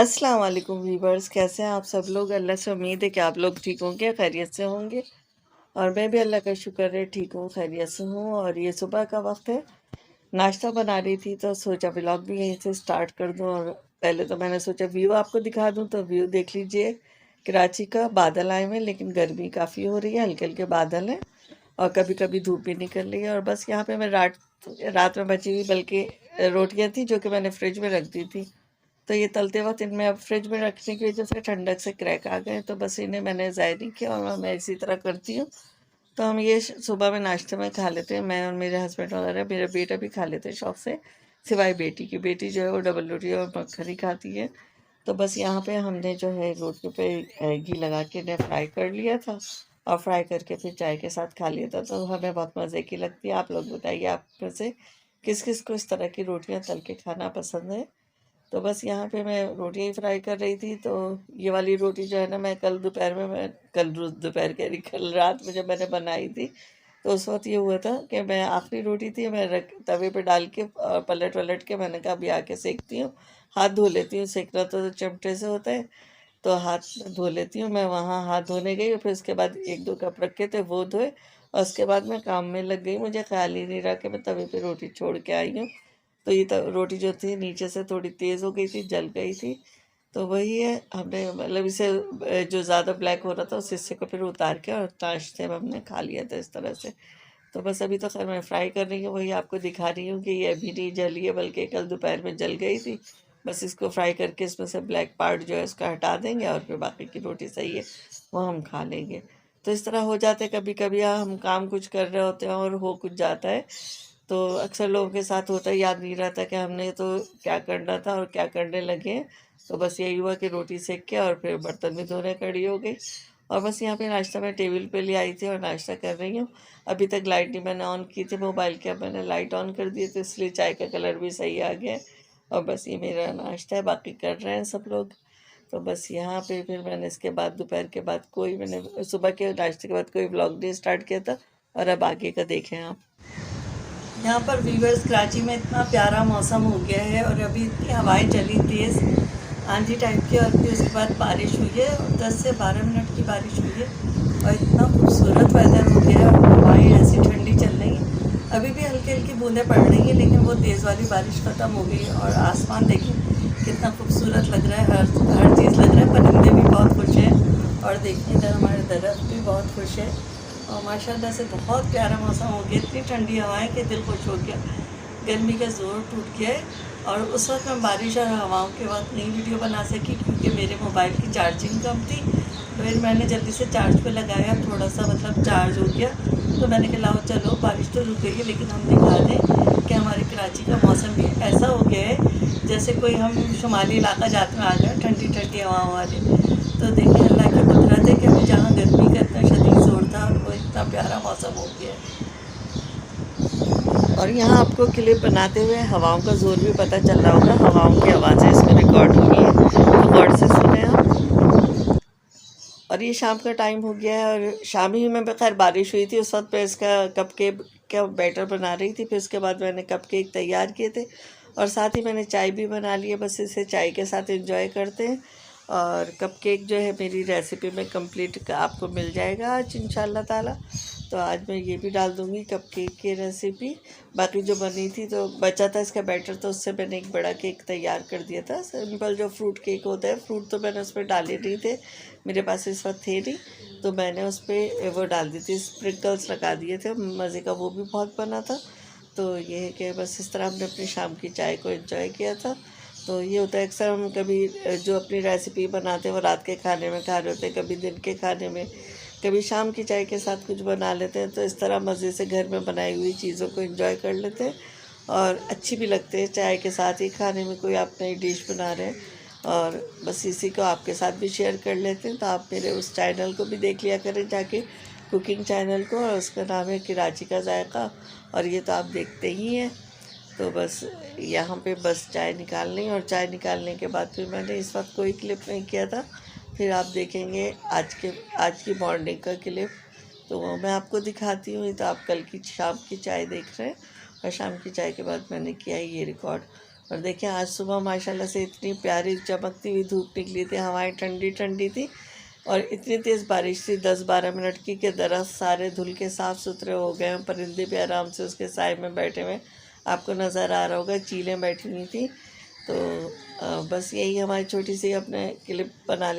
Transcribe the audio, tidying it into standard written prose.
अस्सलाम वालेकुम वीवर्स, कैसे हैं आप सब लोग। अल्लाह से उम्मीद है कि आप लोग ठीक होंगे, खैरियत से होंगे। और मैं भी अल्लाह का शुक्र है ठीक हूँ, खैरियत से हूँ। और ये सुबह का वक्त है, नाश्ता बना रही थी तो सोचा व्लॉग भी यहीं से स्टार्ट कर दूँ। और पहले तो मैंने सोचा व्यू आपको दिखा दूँ, तो व्यू देख लीजिए। कराची का बादल आए हुए हैं, लेकिन गर्मी काफ़ी हो रही है, हल्के हल्के बादल हैं और कभी कभी धूप भी निकल रही है। और बस यहाँ पे मैं रात में बची हुई बल्कि रोटियाँ थी जो कि मैंने फ्रिज में रख दी थी, तो ये तलते वक्त इनमें अब फ्रिज में रखने की वजह से ठंडक से क्रैक आ गए, तो बस इन्हें मैंने ज़ाय नहीं किया और मैं इसी तरह करती हूँ। तो हम ये सुबह में नाश्ते में खा लेते हैं, मैं और मेरे हस्बैंड वगैरह। मेरा बेटा भी खा लेते हैं शौक से, सिवाय बेटी की। बेटी जो है वो डबल रोटी और मक्खनी खाती है। तो बस यहाँ पे हमने जो है रोटी पे घी लगा के इन्हें फ्राई कर लिया था और फ्राई करके फिर चाय के साथ खा लिया था। तो हमें बहुत मज़े की लगती है। आप लोग बताइए, आप में से किस किस को इस तरह की रोटियाँ तल के खाना पसंद है। तो बस यहाँ पे मैं रोटियाँ ही फ्राई कर रही थी। तो ये वाली रोटी जो है ना, मैं कल दोपहर में मैं कल रोज दोपहर कह रही कल रात में जब मैंने बनाई थी, तो उस वक्त ये हुआ था कि मैं आखिरी रोटी थी, मैं रख तवे पे डाल के पलट वलट के मैंने कहा अभी आके सेकती हूँ, हाथ धो लेती हूँ। सेकना तो चिमटे से होता है, तो हाथ धो लेती हूँ। मैं वहाँ हाथ धोने गई और फिर उसके बाद एक दो कप रखे थे वो धोए, और उसके बाद मैं काम में लग गई। मुझे ख्याल ही नहीं रहा कि मैं तवे पे रोटी छोड़ के आई हूँ। तो ये रोटी जो थी नीचे से थोड़ी तेज़ हो गई थी, जल गई थी। तो वही है, हमने मतलब इसे जो ज़्यादा ब्लैक हो रहा था उस हिस्से को फिर उतार के और नाश्ते में हमने खा लिया था इस तरह से। तो बस अभी तो खैर मैं फ्राई कर रही हूँ, वही आपको दिखा रही हूँ कि ये अभी नहीं जली है, बल्कि कल दोपहर में जल गई थी। बस इसको फ्राई करके इसमें से ब्लैक पार्ट जो है उसका हटा देंगे और फिर बाकी की रोटी सही है वो हम खा लेंगे। तो इस तरह हो जाते कभी कभी, हम काम कुछ कर रहे होते हैं और हो कुछ जाता है। तो अक्सर लोगों के साथ होता है, याद नहीं रहता कि हमने तो क्या करना था और क्या करने लगे हैं। तो बस यही हुआ कि रोटी सेक के और फिर बर्तन भी धोने खड़ी हो गई। और बस यहाँ पे नाश्ता मैं टेबल पे ले आई थी और नाश्ता कर रही हूँ। अभी तक लाइट नहीं मैंने ऑन की थी मोबाइल की, अब मैंने लाइट ऑन कर दी, तो इसलिए चाय का कलर भी सही आ गया है। और बस ये मेरा नाश्ता है, बाकी कर रहे हैं सब लोग। तो बस यहाँ पे फिर मैंने इसके बाद दोपहर के बाद कोई, मैंने सुबह के नाश्ते के बाद कोई ब्लॉग नहीं स्टार्ट किया था। और अब आगे का देखें आप। यहाँ पर वीवर्स, कराची में इतना प्यारा मौसम हो गया है और अभी इतनी हवाएं चली तेज़, आंधी टाइप की, और फिर उसके बाद बारिश हुई है और 10 से 12 मिनट की बारिश हुई है और इतना खूबसूरत वेदर हो गया है और हवाएं ऐसी ठंडी चल रही हैं। अभी भी हल्की हल्की बूंदें पड़ रही हैं, लेकिन वो तेज़ वाली बारिश ख़त्म हो गई और आसमान देखिए कितना खूबसूरत लग रहा है। हर चीज़ लग रहा है, परिंदे भी बहुत खुश हैं और देखिए इधर हमारे दरख्त भी बहुत खुश है। और माशाल्लाह से बहुत प्यारा मौसम हो गया, इतनी ठंडी हवाएं कि दिल खुश हो गया। गर्मी का ज़ोर टूट गया है। और उस वक्त मैं बारिश और हवाओं के वक्त नई वीडियो बना सकी क्योंकि मेरे मोबाइल की चार्जिंग कम थी। फिर मैंने जल्दी से चार्ज पे लगाया, थोड़ा सा मतलब चार्ज हो गया। तो मैंने कहा लाओ चलो, बारिश तो रुक गई है लेकिन हम दिखा दें कि हमारे कराची का मौसम भी ऐसा हो गया है जैसे कोई हम शुमाली इलाका जाते में आ गए, ठंडी ठंडी हवाओं वाले। तो देखिए अल्लाह की कुदरत है कि अभी जहाँ गर्मी का इतना शदीद जोर था वो इतना प्यारा मौसम हो गया है। और यहाँ आपको क्लिप बनाते हुए हवाओं का जोर भी पता चल रहा होगा, हवाओं की आवाज़ें इसमें रिकॉर्ड हुई हैं, तो गौर से सुने आप। और ये शाम का टाइम हो गया है और शाम ही में खैर बारिश हुई थी। उस वक्त मैं इसका कपकेक का बैटर बना रही थी, फिर उसके बाद मैंने कपकेक तैयार किए थे और साथ ही मैंने चाय भी बना ली है। बस इसे चाय के साथ एंजॉय करते हैं। और कपकेक जो है मेरी रेसिपी में कंप्लीट आपको मिल जाएगा आज इंशाल्लाह ताला। तो आज मैं ये भी डाल दूँगी कपकेक की रेसिपी। बाकी जो बनी थी तो बचा था इसका बैटर, तो उससे मैंने एक बड़ा केक तैयार कर दिया था। सिंपल जो फ्रूट केक होता है, फ्रूट तो मैंने उसमें डाले नहीं थे, मेरे पास इस वक्त थे नहीं, तो मैंने उस पर वो डाल दी थी, स्प्रिंकल्स लगा दिए थे, मज़े का वो भी बहुत बना था। तो ये है कि बस इस तरह हमने अपनी शाम की चाय को एंजॉय किया था। तो ये होता है अक्सर हम कभी जो अपनी रेसिपी बनाते हैं वो रात के खाने में खा रहे होते हैं, कभी दिन के खाने में, कभी शाम की चाय के साथ कुछ बना लेते हैं। तो इस तरह मज़े से घर में बनाई हुई चीज़ों को एंजॉय कर लेते हैं और अच्छी भी लगते हैं चाय के साथ ही खाने में। कोई आप नई डिश बना रहे हैं और बस इसी को आपके साथ भी शेयर कर लेते हैं। तो आप मेरे उस चैनल को भी देख लिया करें जाके, कुकिंग चैनल को, और उसका नाम है कराची का जायका, और ये तो आप देखते ही हैं। तो बस यहाँ पे बस चाय निकालनी, और चाय निकालने के बाद फिर मैंने इस वक्त कोई क्लिप नहीं किया था, फिर आप देखेंगे आज की मॉर्निंग का क्लिप, तो वो मैं आपको दिखाती हूँ। तो आप कल की शाम की चाय देख रहे हैं और शाम की चाय के बाद मैंने किया ये रिकॉर्ड। और देखिए आज सुबह माशाल्लाह से इतनी प्यारी चमकती हुई धूप निकली थी, हवाएं ठंडी ठंडी थी और इतनी तेज़ बारिश थी 10-12 मिनट की कि दरख्त सारे धुल के साफ़ सुथरे हो गए हैं। परिंदे भी आराम से उसके साए में बैठे हुए आपको नज़र आ रहा होगा, चीलें बैठी हुई थी। तो बस यही हमारी छोटी सी अपने क्लिप बना ली।